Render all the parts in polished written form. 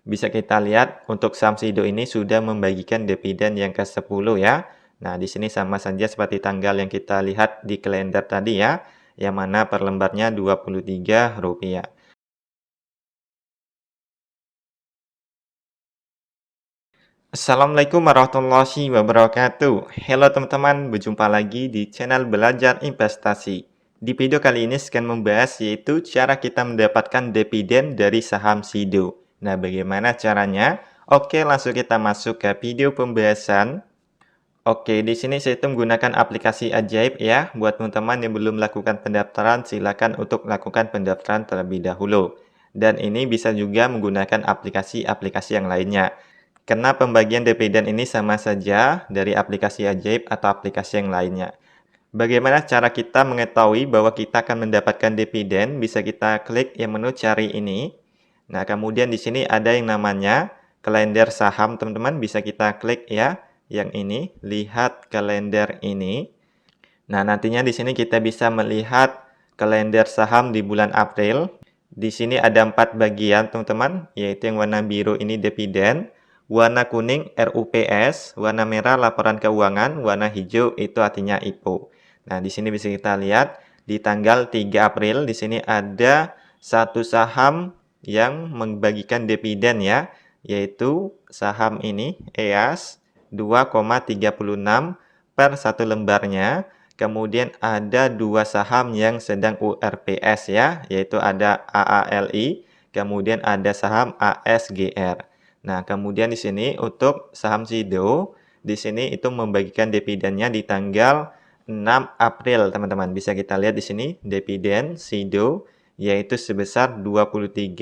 Bisa kita lihat untuk saham Sido ini sudah membagikan dividen yang ke-10 ya. Nah, di sini sama saja seperti tanggal yang kita lihat di kalender tadi ya, yang mana per lembarnya Rp23. Assalamualaikum warahmatullahi wabarakatuh. Halo teman-teman, berjumpa lagi di channel Belajar Investasi. Di video kali ini akan membahas yaitu cara kita mendapatkan dividen dari saham Sido. Nah, bagaimana caranya? Oke, langsung kita masuk ke video pembahasan. Oke, di sini saya itu menggunakan aplikasi Ajaib ya. Buat teman-teman yang belum melakukan pendaftaran, silakan untuk lakukan pendaftaran terlebih dahulu. Dan ini bisa juga menggunakan aplikasi-aplikasi yang lainnya. Karena pembagian dividen ini sama saja dari aplikasi Ajaib atau aplikasi yang lainnya. Bagaimana cara kita mengetahui bahwa kita akan mendapatkan dividen? Bisa kita klik yang menu cari ini. Nah, kemudian di sini ada yang namanya kalender saham, teman-teman. Bisa kita klik ya, yang ini. Lihat kalender ini. Nah, nantinya di sini kita bisa melihat kalender saham di bulan April. Di sini ada 4 bagian, teman-teman, yaitu yang warna biru ini dividen, warna kuning RUPS, warna merah laporan keuangan, warna hijau itu artinya IPO. Nah, di sini bisa kita lihat di tanggal 3 April di sini ada satu saham yang membagikan dividen ya, yaitu saham ini EAS 2,36 per satu lembarnya. Kemudian ada dua saham yang sedang URPS ya, yaitu ada AALI, kemudian ada saham ASGR. Nah, kemudian di sini untuk saham Sido, di sini itu membagikan dividennya di tanggal 6 April, teman-teman. Bisa kita lihat di sini dividen Sido yaitu sebesar Rp23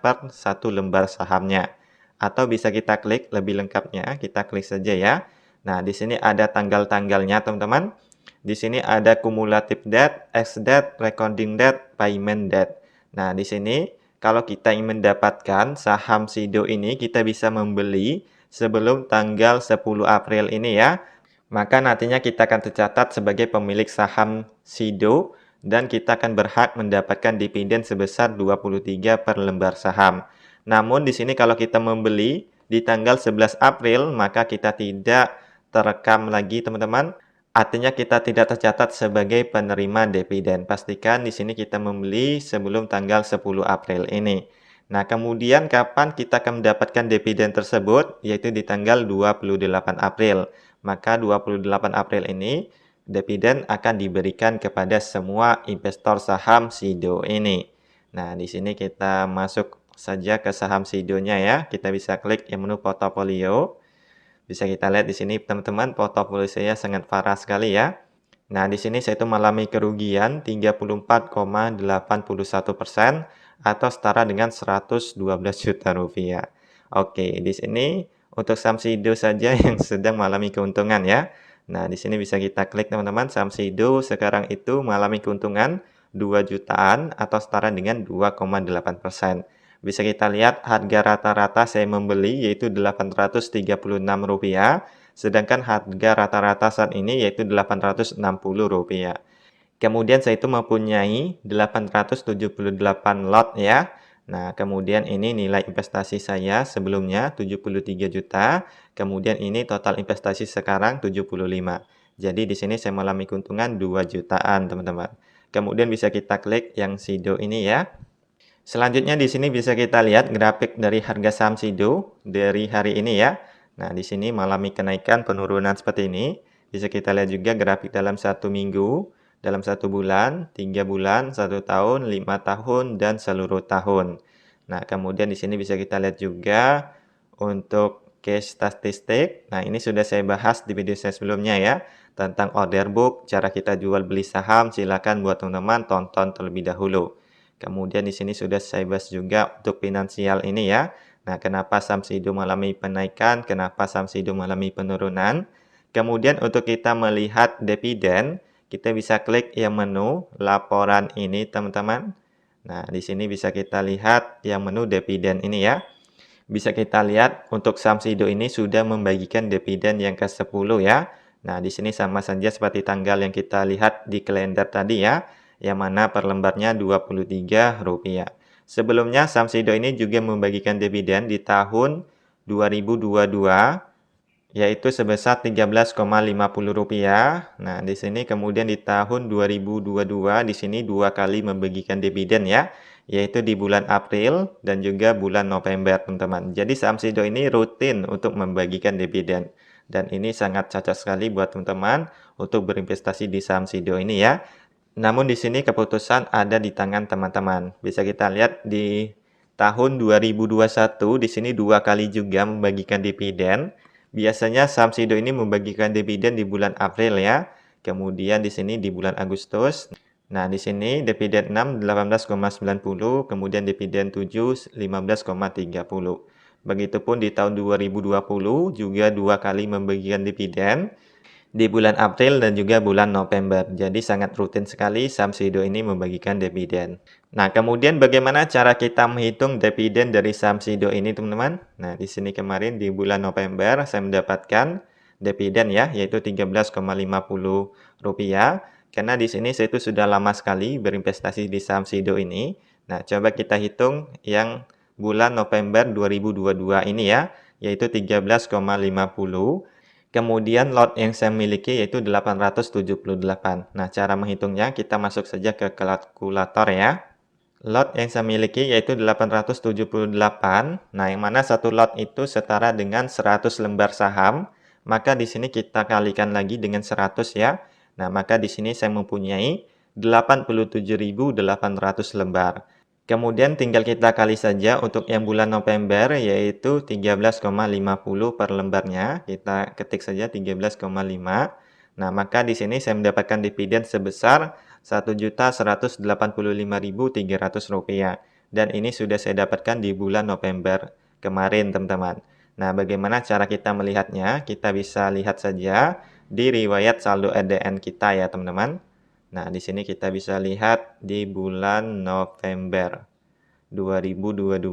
per satu lembar sahamnya. Atau bisa kita klik lebih lengkapnya, kita klik saja ya. Nah, di sini ada tanggal-tanggalnya, teman-teman. Di sini ada cumulative date, ex-date, recording date, payment date. Nah, di sini kalau kita ingin mendapatkan saham Sido ini, kita bisa membeli sebelum tanggal 10 April ini ya. Maka nantinya kita akan tercatat sebagai pemilik saham Sido dan kita akan berhak mendapatkan dividen sebesar 23 per lembar saham. Namun di sini kalau kita membeli di tanggal 11 April, maka kita tidak terekam lagi, teman-teman. Artinya kita tidak tercatat sebagai penerima dividen. Pastikan di sini kita membeli sebelum tanggal 10 April ini. Nah, kemudian kapan kita akan mendapatkan dividen tersebut? Yaitu di tanggal 28 April. Maka 28 April ini dividen akan diberikan kepada semua investor saham Sido ini. Nah, di sini kita masuk saja ke saham Sidonya ya. Kita bisa klik yang menu portofolio. Bisa kita lihat di sini teman-teman, portofolio saya sangat parah sekali ya. Nah, di sini saya itu mengalami kerugian 34,81% atau setara dengan 112 juta rupiah. Oke, di sini untuk saham Sido saja yang sedang mengalami keuntungan ya. Nah, di sini bisa kita klik teman-teman, saham Sido sekarang itu mengalami keuntungan 2 jutaan atau setara dengan 2,8%. Bisa kita lihat harga rata-rata saya membeli yaitu Rp836, sedangkan harga rata-rata saat ini yaitu Rp860. Kemudian saya itu mempunyai 878 lot ya. Nah, kemudian ini nilai investasi saya sebelumnya 73 juta, kemudian ini total investasi sekarang 75. Jadi di sini saya mengalami keuntungan 2 jutaan, teman-teman. Kemudian bisa kita klik yang Sido ini ya. Selanjutnya di sini bisa kita lihat grafik dari harga saham Sido dari hari ini ya. Nah, di sini mengalami kenaikan penurunan seperti ini. Bisa kita lihat juga grafik dalam 1 minggu, dalam 1 bulan, 3 bulan, 1 tahun, 5 tahun, dan seluruh tahun. Nah, kemudian di sini bisa kita lihat juga untuk case statistik. Nah, ini sudah saya bahas di video saya sebelumnya ya. Tentang order book, cara kita jual beli saham, silakan buat teman-teman tonton terlebih dahulu. Kemudian di sini sudah saya bahas juga untuk finansial ini ya. Nah, kenapa saham Sido mengalami penaikan, kenapa saham Sido mengalami penurunan. Kemudian untuk kita melihat dividen, kita bisa klik yang menu laporan ini, teman-teman. Nah, di sini bisa kita lihat yang menu dividen ini ya. Bisa kita lihat untuk saham Sido ini sudah membagikan dividen yang ke-10 ya. Nah, di sini sama saja seperti tanggal yang kita lihat di kalender tadi ya, yang mana per lembarnya Rp23. Sebelumnya Samsido ini juga membagikan dividen di tahun 2022 yaitu sebesar Rp13,50. Nah, di sini kemudian di tahun 2022 di sini 2 kali membagikan dividen ya, yaitu di bulan April dan juga bulan November, teman-teman. Jadi Samsido ini rutin untuk membagikan dividen. Dan ini sangat cocok sekali buat teman-teman untuk berinvestasi di Samsido ini ya. Namun di sini keputusan ada di tangan teman-teman. Bisa kita lihat di tahun 2021 di sini 2 kali juga membagikan dividen. Biasanya Samsido ini membagikan dividen di bulan April ya. Kemudian di sini di bulan Agustus. Nah, di sini dividen 6 18,90, kemudian dividen 7 15,30. Begitupun di tahun 2020 juga 2 kali membagikan dividen di bulan April dan juga bulan November. Jadi sangat rutin sekali Samsido ini membagikan dividen. Nah, kemudian bagaimana cara kita menghitung dividen dari Samsido ini, teman-teman? Nah, di sini kemarin di bulan November saya mendapatkan dividen ya, yaitu Rp13,50. Karena di sini saya itu sudah lama sekali berinvestasi di Samsido ini. Nah, coba kita hitung yang bulan November 2022 ini ya, yaitu 13,50. Kemudian lot yang saya miliki yaitu 878. Nah, cara menghitungnya kita masuk saja ke kalkulator ya. Lot yang saya miliki yaitu 878. Nah, yang mana satu lot itu setara dengan 100 lembar saham. Maka di sini kita kalikan lagi dengan 100 ya. Nah, maka di sini saya mempunyai 87.800 lembar. Kemudian tinggal kita kali saja untuk yang bulan November yaitu 13,50 per lembarnya. Kita ketik saja 13,5. Nah, maka di sini saya mendapatkan dividen sebesar Rp1.185.300. Dan ini sudah saya dapatkan di bulan November kemarin, teman-teman. Nah, bagaimana cara kita melihatnya? Kita bisa lihat saja di riwayat saldo RDN kita ya, teman-teman. Nah, di sini kita bisa lihat di bulan November 2022.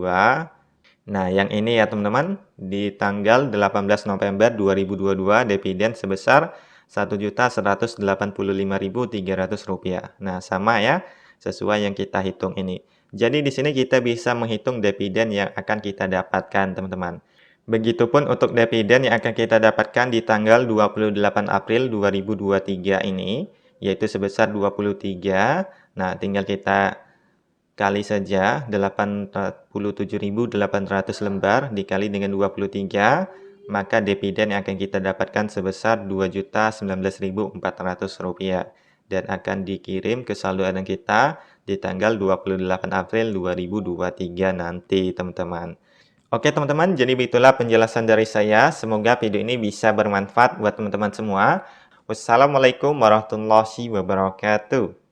Nah, yang ini ya teman-teman, di tanggal 18 November 2022 dividen sebesar Rp1.185.300. Nah, sama ya, sesuai yang kita hitung ini. Jadi di sini kita bisa menghitung dividen yang akan kita dapatkan, teman-teman. Begitupun untuk dividen yang akan kita dapatkan di tanggal 28 April 2023 ini, yaitu sebesar 23. Nah, tinggal kita kali saja 87.800 lembar dikali dengan 23, maka dividen yang akan kita dapatkan sebesar Rp2.019.400 dan akan dikirim ke saldo RDN kita di tanggal 28 April 2023 nanti, teman-teman. Oke teman-teman, jadi begitulah penjelasan dari saya. Semoga video ini bisa bermanfaat buat teman-teman semua. Wassalamualaikum warahmatullahi wabarakatuh.